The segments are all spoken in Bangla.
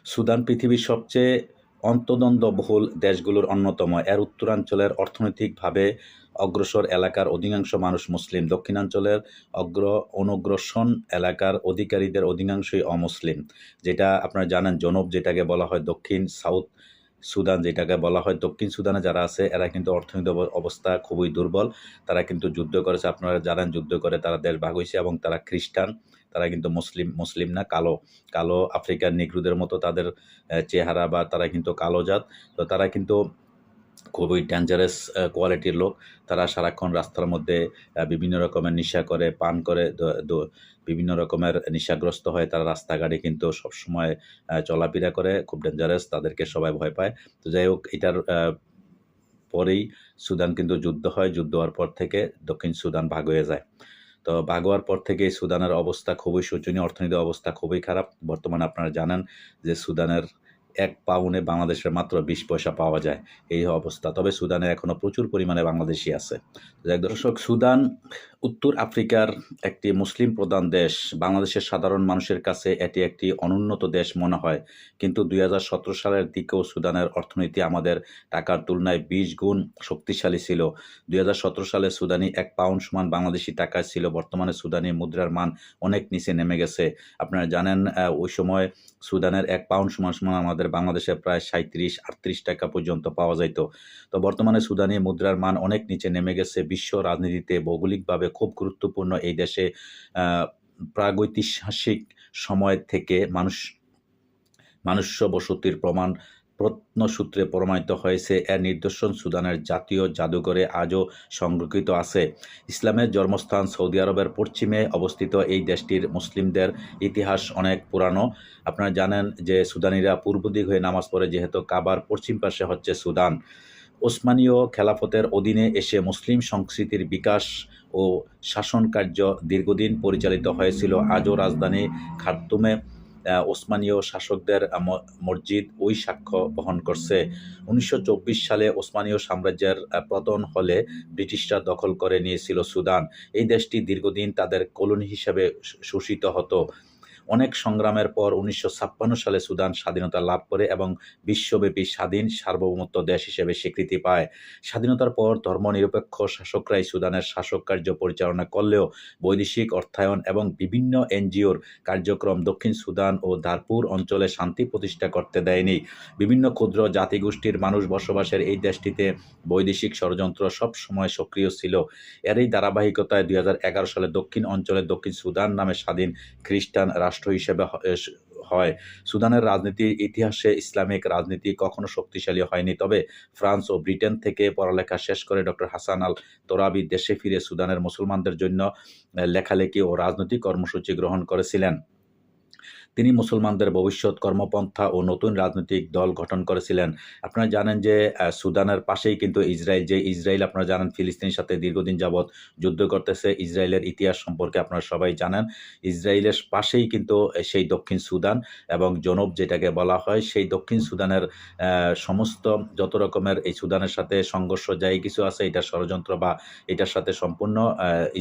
সুদান পৃথিবীর সবচেয়ে অন্তদ্বন্দ্ববহুল দেশগুলোর অন্যতম। এর উত্তরাঞ্চলের অর্থনৈতিকভাবে অগ্রসর এলাকার অধিকাংশ মানুষ মুসলিম, দক্ষিণাঞ্চলের অনগ্রসর এলাকার অধিকারীদের অধিকাংশই অমুসলিম। যেটা আপনারা জানেন, জনব যেটাকে বলা হয়, দক্ষিণ সাউথ সুদান যেটাকে বলা হয়, দক্ষিণ সুদানে যারা আছে এরা কিন্তু অর্থনৈতিক অবস্থা খুবই দুর্বল। তারা কিন্তু যুদ্ধ করেছে, আপনারা জানেন, যুদ্ধ করে তারা দেশ ভাগ হয়েছে এবং তারা খ্রিস্টান। তারা কিন্তু মুসলিম না, কালো কালো আফ্রিকার নিগ্রোদের মতো তাদের চেহারা, বা তারা কিন্তু কালো জাত। তো তারা কিন্তু খুবই ডেঞ্জারাস কোয়ালিটির লোক। তারা সারাক্ষণ রাস্তার মধ্যে বিভিন্ন রকমের নেশা করে, পান করে, বিভিন্ন রকমের নেশাগ্রস্ত হয়ে তারা রাস্তাঘাটে কিন্তু সবসময় চলাফেরা করে। খুব ডেঞ্জারাস, তাদেরকে সবাই ভয় পায়। তো যাই হোক, এটার পরেই সুদান কিন্তু যুদ্ধ হয়। যুদ্ধ হওয়ার পর থেকে দক্ষিণ সুদান ভাগ হয়ে যায়। তো ভাগ হওয়ার পর থেকেই সুদানের অবস্থা খুবই শোচনীয়, অর্থনৈতিক অবস্থা খুবই খারাপ। বর্তমানে আপনারা জানেন যে সুদানের ১ পাউন্ডে বাংলাদেশের মাত্র ২০ পয়সা পাওয়া যায়, এই অবস্থা। তবে সুদানে এখনো প্রচুর পরিমাণে বাংলাদেশী আছে। যাক দর্শক, সুদান উত্তর আফ্রিকার একটি মুসলিম প্রধান দেশ। বাংলাদেশের সাধারণ মানুষের কাছে এটি একটি অনুন্নত দেশ মনে হয়। কিন্তু ২০১৭ সালের দিকেও সুদানের অর্থনীতি আমাদের টাকার তুলনায় ২০ গুণ শক্তিশালী ছিল। ২০১৭ সালে সুদানি ১ পাউন্ড সমান বাংলাদেশি টাকায় ছিল। বর্তমানে সুদানি মুদ্রার মান অনেক নিচে নেমে গেছে। আপনারা জানেন, ওই সময় সুদানের ১ পাউন্ড সমান আমাদের বাংলাদেশে প্রায় ৩৭-৩৮ টাকা পর্যন্ত পাওয়া যাইত। তো বর্তমানে সুদানি মুদ্রার মান অনেক নিচে নেমে গেছে। বিশ্ব রাজনীতিতে ভৌগোলিকভাবে খুব গুরুত্বপূর্ণ এই দেশে প্রাগৈতিহাসিক সময় থেকে মানুষ্য বসতির প্রমাণ প্রত্নসূত্রে প্রমাণিত হয়েছে। এর নিদর্শন সুদানের জাতীয় জাদুঘরে আজও সংরক্ষিত আছে। ইসলামের জন্মস্থান সৌদি আরবের পশ্চিমে অবস্থিত এই দেশটির মুসলিমদের ইতিহাস অনেক পুরানো। আপনারা জানেন যে সুদানিরা পূর্ব দিক হয়ে নামাজ পড়ে, যেহেতু কাবার পশ্চিম পাশে হচ্ছে সুদান। ওসমানীয় খেলাফতের অধীনে এসে মুসলিম সংস্কৃতির বিকাশ ও শাসনকার্য দীর্ঘদিন পরিচালিত হয়েছিল। আজও রাজধানী খার্তুমে ওসমানীয় শাসকদের মসজিদ ওই সাক্ষ্য বহন করছে। ১৯২৪ সালে ওসমানীয় সাম্রাজ্যের পতন হলে ব্রিটিশরা দখল করে নিয়েছিল সুদান। এই দেশটি দীর্ঘদিন তাদের কলোনি হিসেবে শোষিত হতো। অনেক সংগ্রামের পর ১৯৫৬ সালে সুদান স্বাধীনতা লাভ করে এবং বিশ্বব্যাপী স্বাধীন সার্বভৌমত্ব দেশ হিসেবে স্বীকৃতি পায়। স্বাধীনতার পর ধর্মনিরপেক্ষ শাসকরাই সুদানের শাসক কার্য পরিচালনা করলেও বৈদেশিক অর্থায়ন এবং বিভিন্ন এনজিওর কার্যক্রম দক্ষিণ সুদান ও দারপুর অঞ্চলে শান্তি প্রতিষ্ঠা করতে দেয়নি। বিভিন্ন ক্ষুদ্র জাতিগোষ্ঠীর মানুষ বসবাসের এই দেশটিতে বৈদেশিক ষড়যন্ত্র সব সময় সক্রিয় ছিল। এরই ধারাবাহিকতায় ২০১১ সালে দক্ষিণ অঞ্চলে দক্ষিণ সুদান নামে স্বাধীন খ্রিস্টান রাষ্ট্র হিসেবে হয়। সুদানের রাজনীতির ইতিহাসে ইসলামিক রাজনীতি কখনো শক্তিশালী হয়নি। তবে ফ্রান্স ও ব্রিটেন থেকে পড়ালেখা শেষ করে ডক্টর হাসান আল তোরাবি দেশে ফিরে সুদানের মুসলমানদের জন্য লেখালেখি ও রাজনৈতিক কর্মসূচি গ্রহণ করেছিলেন। তিনি মুসলমানদের ভবিষ্যৎ কর্মপন্থা ও নতুন রাজনৈতিক দল গঠন করেছিলেন। আপনারা জানেন যে সুদানের পাশেই কিন্তু ইসরায়েল আপনারা জানেন ফিলিস্তিনের সাথে দীর্ঘদিন যাবৎ যুদ্ধ করতেছে। ইসরায়েলের ইতিহাস সম্পর্কে আপনারা সবাই জানেন। ইসরায়েলের পাশেই কিন্তু সেই দক্ষিণ সুদান এবং জনব যেটাকে বলা হয়, সেই দক্ষিণ সুদানের সমস্ত যত রকমের এই সুদানের সাথে সংঘর্ষ যাই কিছু আছে, এটা ষড়যন্ত্র বা এটার সাথে সম্পূর্ণ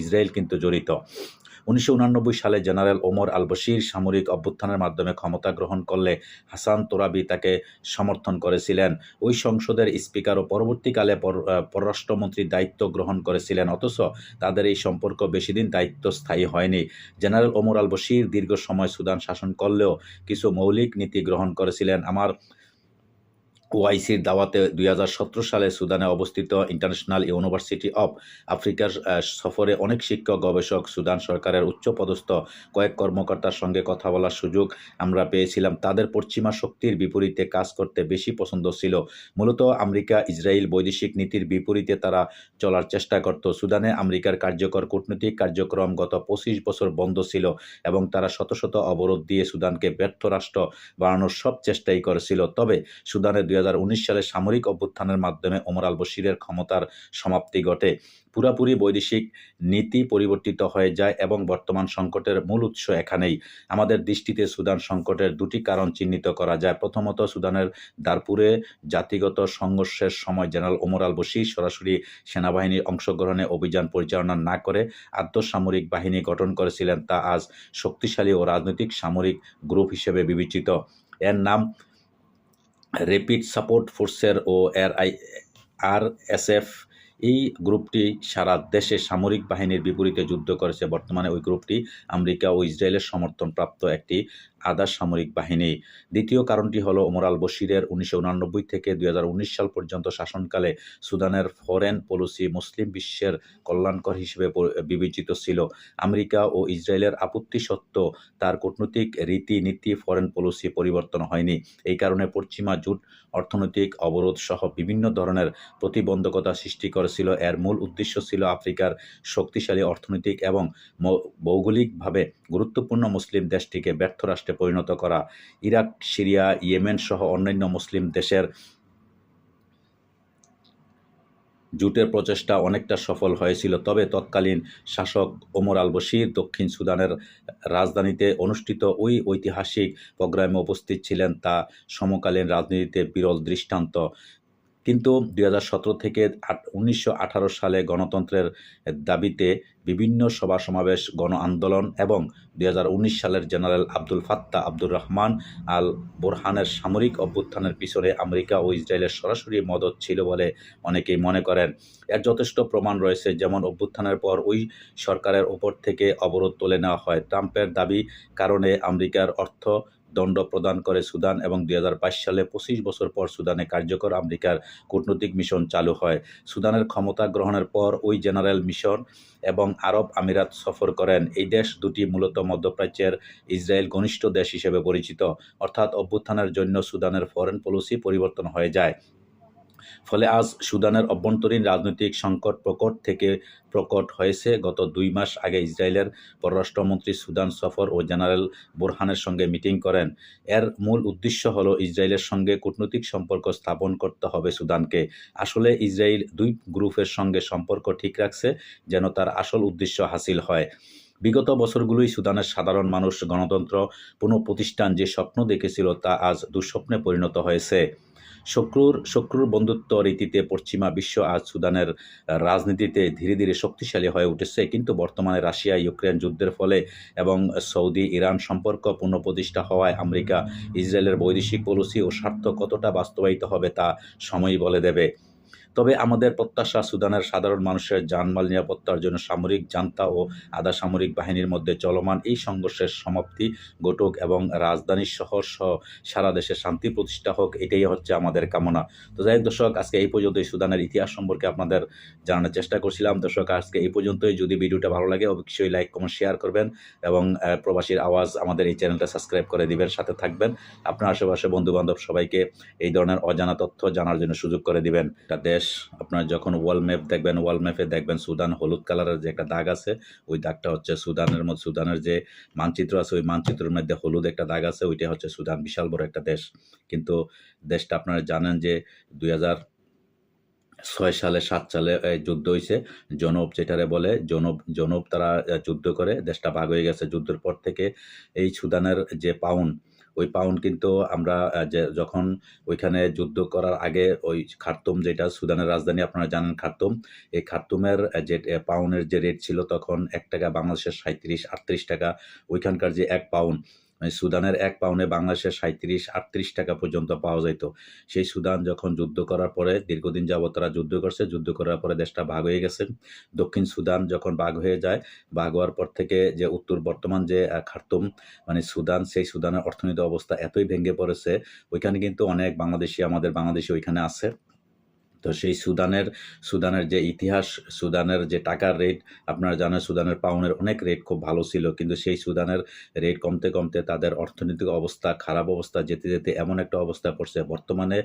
ইসরায়েল কিন্তু জড়িত। ১৯৮৯ সালে জেনারেল ওমর আল বশির সামরিক অভ্যুত্থানের মাধ্যমে ক্ষমতা গ্রহণ করলে হাসান তোরাবি তাকে সমর্থন করেছিলেন। ওই সংসদের স্পিকার ও পরবর্তীকালে পররাষ্ট্রমন্ত্রীর দায়িত্ব গ্রহণ করেছিলেন। অথচ তাদের এই সম্পর্ক বেশিদিন দায়িত্ব স্থায়ী হয়নি। জেনারেল ওমর আল বশির দীর্ঘ সময় সুদান শাসন করলেও কিছু মৌলিক নীতি গ্রহণ করেছিলেন। আমার ওআইসির দাওয়াতে ২০১৭ সালে সুদানে অবস্থিত ইন্টারন্যাশনাল ইউনিভার্সিটি অব আফ্রিকার সফরে অনেক শিক্ষক, গবেষক, সুদান সরকারের উচ্চপদস্থ কয়েক কর্মকর্তার সঙ্গে কথা বলার সুযোগ আমরা পেয়েছিলাম। তাদের পশ্চিমা শক্তির বিপরীতে কাজ করতে বেশি পছন্দ ছিল। মূলত আমেরিকা ইসরায়েল বৈদেশিক নীতির বিপরীতে তারা চলার চেষ্টা করত। সুদানে আমেরিকার কার্যকর কূটনৈতিক কার্যক্রম গত ২৫ বছর বন্ধ ছিল এবং তারা শত শত অবরোধ দিয়ে সুদানকে ব্যর্থ রাষ্ট্র বানানোর সব চেষ্টাই করেছিল। তবে সুদানের ২০১৯ সালে সামরিক অভ্যুত্থানের মাধ্যমে ওমর আল বশিরের ক্ষমতার সমাপ্তি ঘটে। পুরাপুরি বৈদেশিক নীতি পরিবর্তিত হয়ে যায় এবং বর্তমান সংকটের মূল উৎস এখানেই। আমাদের দৃষ্টিতে সুদান সংকটের দুটি কারণ চিহ্নিত করা যায়। প্রথমত, সুদানের দারপুরে জাতিগত সংঘর্ষের সময় জেনারেল ওমর আল বশির সরাসরি সেনাবাহিনীর অংশগ্রহণে অভিযান পরিচালনা না করে আর্ধসামরিক বাহিনী গঠন করেছিলেন। তা আজ শক্তিশালী ও রাজনৈতিক সামরিক গ্রুপ হিসেবে বিবেচিত। এর নাম র্যাপিড সাপোর্ট ফোর্সের ও RSF। এই গ্রুপটি সারা দেশে সামরিক বাহিনীর বিপরীতে যুদ্ধ করেছে। বর্তমানে ওই গ্রুপটি আমেরিকা ও ইসরায়েলের সমর্থনপ্রাপ্ত একটি আধা সামরিক বাহিনী। দ্বিতীয় কারণটি হলো ওমর আল বশিরের 1999 থেকে 2019 সাল পর্যন্ত শাসনকালে সুদানের ফরেন পলিসি মুসলিম বিশ্বের কল্যাণকর হিসেবে বিবেচিত ছিল। আমেরিকা ও ইসরায়েলের আপত্তি সত্ত্বেও তার কূটনৈতিক রীতিনীতি ফরেন পলিসি পরিবর্তন হয়নি। এই কারণে পশ্চিমা জোট অর্থনৈতিক অবরোধ সহ বিভিন্ন ধরনের প্রতিবন্ধকতা সৃষ্টি করেছিল। এর মূল উদ্দেশ্য ছিল আফ্রিকার শক্তিশালী অর্থনৈতিক এবং ভৌগোলিকভাবে গুরুত্বপূর্ণ মুসলিম দেশটিকে ব্যর্থ রাষ্ট্রে পরিণত করা। ইরাক, সিরিয়া, ইয়েমেন সহ অন্যান্য মুসলিম দেশের জোটের প্রচেষ্টা অনেকটা সফল হয়েছিল, তবে তৎকালীন শাসক ওমর আল বশির দক্ষিণ সুদানের রাজধানীতে অনুষ্ঠিত ওই ঐতিহাসিক প্রোগ্রামে উপস্থিত ছিলেন, তা সমকালীন রাজনীতিতে বিরল দৃষ্টান্ত। কিন্তু 2017 থেকে 1918 সালে গণতন্ত্রের দাবিতে বিভিন্ন সভা সমাবেশ, গণ আন্দোলন এবং 2019 সালের জেনারেল আব্দুল ফাত্তাহ আব্দুর রহমান আল বুরহানের সামরিক অভ্যুত্থানের পিছনে আমেরিকা ও ইসরায়েলের সরাসরি মদত ছিল বলে অনেকেই মনে করেন। এর যথেষ্ট প্রমাণ রয়েছে, যেমন অভ্যুত্থানের পর ওই সরকারের ওপর থেকে অবরোধ তুলে নেওয়া হয়। ট্রাম্পের দাবি কারণে আমেরিকার অর্থ দণ্ড প্রদান করে সুদান এবং 2022 সালে 25 বছর পর সুদানে কার্যকর আমেরিকার কূটনৈতিক মিশন চালু হয়। সুদানের ক্ষমতা গ্রহণের পর ওই জেনারেল মিশন এবং আরব আমিরাত সফর করেন। এই দেশ দুটি মূলত মধ্যপ্রাচ্যের ইসরায়েল ঘনিষ্ঠ দেশ হিসেবে পরিচিত। অর্থাৎ অভ্যুত্থানের জন্য সুদানের ফরেন পলিসি পরিবর্তন হয়ে যায়। ফলে আজ সুদানের অভ্যন্তরীণ রাজনৈতিক সংকট প্রকট হয়েছে। গত 2 মাস আগে ইসরায়েলের পররাষ্ট্রমন্ত্রী সুদান সফর ও জেনারেল বুরহানের সঙ্গে মিটিং করেন। এর মূল উদ্দেশ্য হলো ইসরায়েলের সঙ্গে কূটনৈতিক সম্পর্ক স্থাপন করতে হবে সুদানকে। আসলে ইসরায়েল দুই গ্রুপের সঙ্গে সম্পর্ক ঠিক রাখছে যেন তার আসল উদ্দেশ্য হাসিল হয়। বিগত বছরগুলোই সুদানের সাধারণ মানুষ গণতন্ত্র পুনঃপ্রতিষ্ঠান যে স্বপ্ন দেখেছিল তা আজ দুঃস্বপ্নে পরিণত হয়েছে। শক্রুর বন্ধুত্ব রীতিতে পশ্চিমা বিশ্ব আজ সুদানের রাজনীতিতে ধীরে ধীরে শক্তিশালী হয়ে উঠেছে, কিন্তু বর্তমানে রাশিয়া ইউক্রেন যুদ্ধের ফলে এবং সৌদি ইরান সম্পর্ক পুনঃপ্রতিষ্ঠা হওয়ায় আমেরিকা ইসরায়েলের বৈদেশিক পলিসি ও স্বার্থ কতটা বাস্তবায়িত হবে তা সময়ই বলে দেবে। তবে আমাদের প্রত্যাশা সুদানের সাধারণ মানুষের জানমাল নিরাপত্তার জন্য সামরিক জান্তা ও আধা সামরিক বাহিনীর মধ্যে চলমান এই সংঘর্ষের সমাপ্তি ঘটুক এবং রাজধানী শহর সহ সারা দেশে শান্তি প্রতিষ্ঠা হোক, এটাই হচ্ছে আমাদের কামনা। তো যাই হোক দর্শক, আজকে এই পর্যন্তই সুদানের ইতিহাস সম্পর্কে আপনাদের জানানোর চেষ্টা করছিলাম। দর্শক, আজকে এই পর্যন্তই। যদি ভিডিওটা ভালো লাগে অবশ্যই লাইক, কমেন্ট, শেয়ার করবেন এবং প্রবাসীর আওয়াজ আমাদের এই চ্যানেলটা সাবস্ক্রাইব করে দিবেন, সাথে থাকবেন। আপনার আশেপাশে বন্ধুবান্ধব সবাইকে এই ধরনের অজানা তথ্য জানার জন্য সুযোগ করে দিবেন। একটা দেশ আপনার যখন ওয়াল ম্যাপ দেখবেন, ওয়াল ম্যাপে দেখবেন সুদান হলুদ কালারের যে একটা দাগ আছে, ওই দাগটা হচ্ছে সুদানের মধ্যে, সুদানের যে মানচিত্র আছে ওই মানচিত্রের মধ্যে হলুদ একটা দাগ আছে, ওইটা হচ্ছে সুদান। বিশাল বড় একটা দেশ, কিন্তু দেশটা আপনারা জানেন যে 2006 সালে 7 সালে যুদ্ধ হয়েছে, জনব যেটারে বলে, জনব তারা যুদ্ধ করে দেশটা ভাগ হয়ে গেছে। যুদ্ধের পর থেকে এই সুদানের যে পাউন্ড, ওই পাউন্ড কিন্তু আমরা যে যখন ওইখানে যুদ্ধ করার আগে ওই খার্তুম, যেটা সুদানের রাজধানী আপনারা জানেন খার্তুম, এই খার্তুমের যে পাউন্ডের যে রেট ছিল তখন 1 টাকা বাংলাদেশের 37-38 টাকা। ওইখানকার যে 1 পাউন্ড, মানে সুদানের 1 পাউন্ডে বাংলাদেশের 37-38 টাকা পর্যন্ত পাওয়া যেত। সেই সুদান যখন যুদ্ধ করার পরে দীর্ঘদিন যাবৎ তারা যুদ্ধ করছে, যুদ্ধ করার পরে দেশটা ভাগ হয়ে গেছে। দক্ষিণ সুদান যখন ভাগ হয়ে যায়, ভাগ হওয়ার পর থেকে যে উত্তর বর্তমান যে খার্তুম মানে সুদান, সেই সুদানের অর্থনৈতিক অবস্থা এতই ভেঙে পড়েছে, ওইখানে কিন্তু অনেক বাংলাদেশি, আমাদের বাংলাদেশি ওইখানে আছে। তো সেই সুদানের যে ইতিহাস, সুদানের যে টাকার রেট আপনারা জানেন, সুদানের পাউন্ডের অনেক রেট খুব ভালো ছিল, কিন্তু সেই সুদানের রেট কমতে কমতে তাদের অর্থনৈতিক অবস্থা খারাপ অবস্থা যেতে যেতে এমন একটা অবস্থা পড়ছে বর্তমানে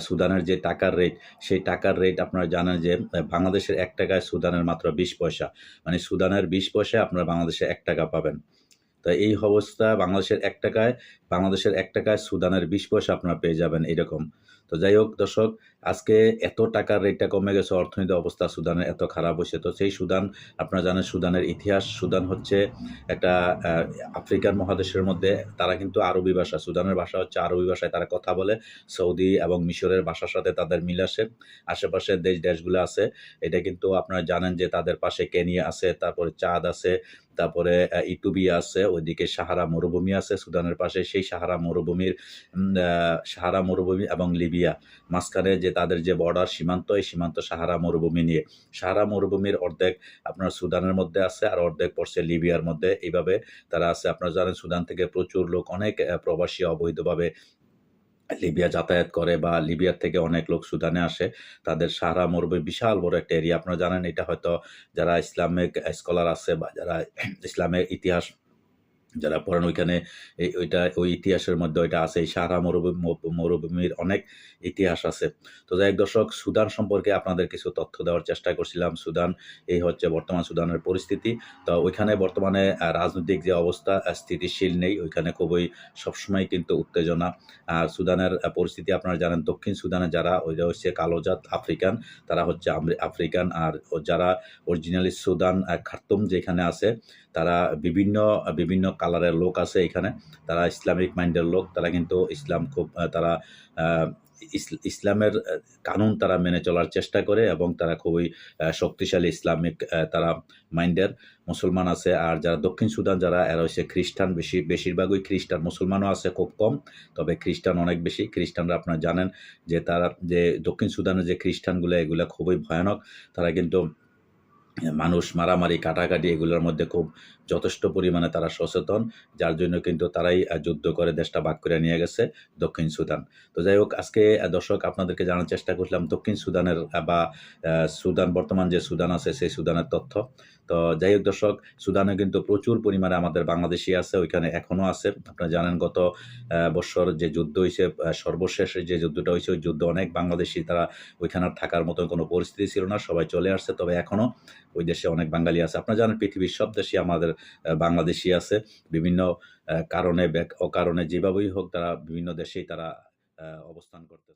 সুদানের যে টাকার রেট, সেই টাকার রেট আপনারা জানেন যে বাংলাদেশের 1 টাকায় সুদানের মাত্র 20 পয়সা, মানে সুদানের 20 পয়সায় আপনারা বাংলাদেশে 1 টাকা পাবেন। তো এই অবস্থা বাংলাদেশের 1 টাকায় সুদানের 20 পয়সা আপনারা পেয়ে যাবেন এরকম। তো যাই হোক দর্শক, আজকে এত টাকার রেটটা কমে গেছে, অর্থনৈতিক অবস্থা সুদানের এত খারাপ হয়েছে। তো সেই সুদান আপনারা জানেন, সুদানের ইতিহাস, সুদান হচ্ছে একটা আফ্রিকান মহাদেশের মধ্যে, তারা কিন্তু আরবি ভাষা, সুদানের ভাষা হচ্ছে আরবি ভাষায় তারা কথা বলে। সৌদি এবং মিশরের ভাষার সাথে তাদের মিল আসে। আশেপাশের দেশগুলো আছে, এটা কিন্তু আপনারা জানেন যে তাদের পাশে কেনিয়া আছে, তারপরে চাঁদ আছে, তারপরে ইথিওপিয়া আছে, ওইদিকে সাহারা মরুভূমি আছে সুদানের পাশে। সেই সাহারা মরুভূমি এবং লিবিয়া মাঝখানে যে তাদের যে বর্ডার সীমান্ত, এই সীমান্ত সাহারা মরুভূমি নিয়ে। সাহারা মরুভূমির অর্ধেক আপনার সুদানের মধ্যে আছে আর অর্ধেক পড়ছে লিবিয়ার মধ্যে। এইভাবে তারা আছে। আপনারা জানেন সুদান থেকে প্রচুর লোক অনেক প্রবাসী অবৈধভাবে লিবিয়া যাতায়াত করে বা লিবিয়ার থেকে অনেক লোক সুদানে আসে। তাদের সাহারা মরুভূমি বিশাল বড় একটা এরিয়া। আপনারা জানেন এটা হয়তো যারা ইসলামিক স্কলার আছে বা যারা ইসলামের ইতিহাস যারা পড়েন ওইখানে ওই ইতিহাসের মধ্যে ওইটা আছে। এই সাহারা মরুভূমির অনেক ইতিহাস আছে। তো যাই হোক দর্শক, সুদান সম্পর্কে আপনাদের কিছু তথ্য দেওয়ার চেষ্টা করছিলাম। সুদান এই হচ্ছে বর্তমান সুদানের পরিস্থিতি। তো ওইখানে বর্তমানে রাজনৈতিক যে অবস্থা স্থিতিশীল নেই। ওইখানে খুবই সবসময় কিন্তু উত্তেজনা। আর সুদানের পরিস্থিতি আপনারা জানেন, দক্ষিণ সুদানে যারা ওইটা হচ্ছে কালোজাত আফ্রিকান, তারা হচ্ছে আফ্রিকান। আর যারা অরিজিনালি সুদান খার্তুম যেখানে আছে, তারা বিভিন্ন কালারের লোক আছে এখানে। তারা ইসলামিক মাইন্ডের লোক। তারা কিন্তু ইসলাম খুব তারা ইসলামের কানুন তারা মেনে চলার চেষ্টা করে এবং তারা খুবই শক্তিশালী ইসলামিক তারা মাইন্ডের মুসলমান আছে। আর যারা দক্ষিণ সুদান যারা এরা হচ্ছে খ্রিস্টান, বেশিরভাগই খ্রিস্টান। মুসলমানও আছে খুব কম, তবে খ্রিস্টান অনেক বেশি। খ্রিস্টানরা আপনারা জানেন যে তারা যে দক্ষিণ সুদানের যে খ্রিস্টানগুলো এগুলো খুবই ভয়ানক। তারা কিন্তু মানুষ মারামারি, কাটাকাটি এগুলোর মধ্যে খুব যথেষ্ট পরিমাণে তারা সচেতন। যার জন্য কিন্তু তারাই যুদ্ধ করে দেশটা ভাগ করে নিয়ে গেছে দক্ষিণ সুদান। তো যাই হোক, আজকে দর্শক আপনাদেরকে জানার চেষ্টা করলাম দক্ষিণ সুদানের বা সুদান, বর্তমান যে সুদান আছে সেই সুদানের তথ্য। তো যাই হোক দর্শক, সুদানে কিন্তু প্রচুর পরিমাণে আমাদের বাংলাদেশি আছে, ওইখানে এখনও আছে। আপনারা জানেন গত বৎসর যে যুদ্ধ হয়েছে, সর্বশেষ যে যুদ্ধটা হয়েছে, ওই যুদ্ধ অনেক বাংলাদেশি তারা ওইখানে থাকার মতো কোনো পরিস্থিতি ছিল না, সবাই চলে আসছে। তবে এখনও ওই দেশে অনেক বাঙালি আছে। আপনারা জানেন পৃথিবীর সব দেশে আমাদের বাংলাদেশি আছে। বিভিন্ন কারণে অকারণে যেভাবেই হোক তারা বিভিন্ন দেশেই তারা অবস্থান করতেছে।